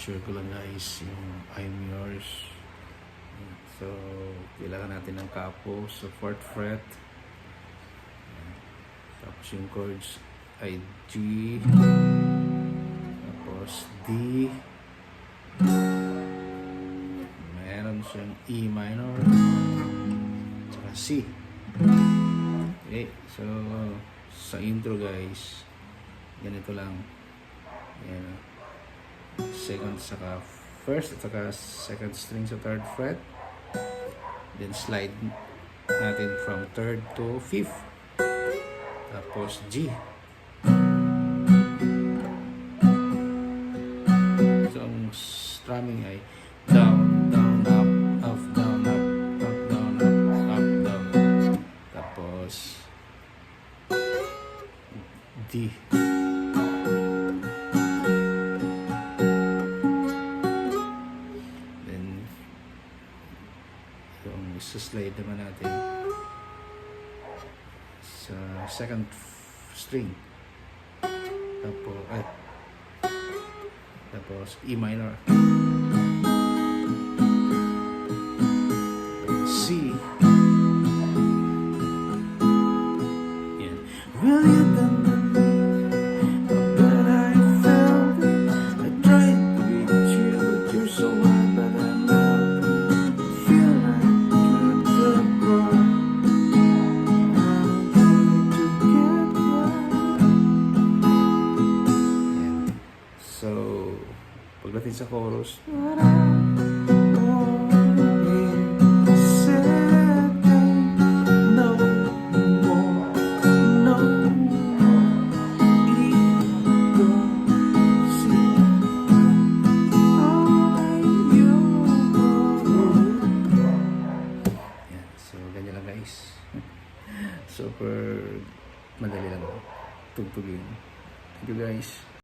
picture ko lang guys yung I'm Yours. So kailangan natin ng capo sa 4th fret. Tapos yung chords ay G, tapos D, meron siyang E minor, tsaka C. Okay, so sa intro guys, ganito lang. Ayan. Second saka first at saka second string sa 3rd fret, then slide natin from 3rd to 5th, tapos G. So ang strumming ay down, down, up, up, down, up, up, down, up, down, tapos D. Yung slide naman natin sa second string, tapos E minor, C. Yan. Will you done the but I felt it. I tried to reach you, but you're so hard, but I'm not. Feel like so, pagdating sa chorus, so ganyan lang guys. Super madali lang tugtugin. Thank you guys.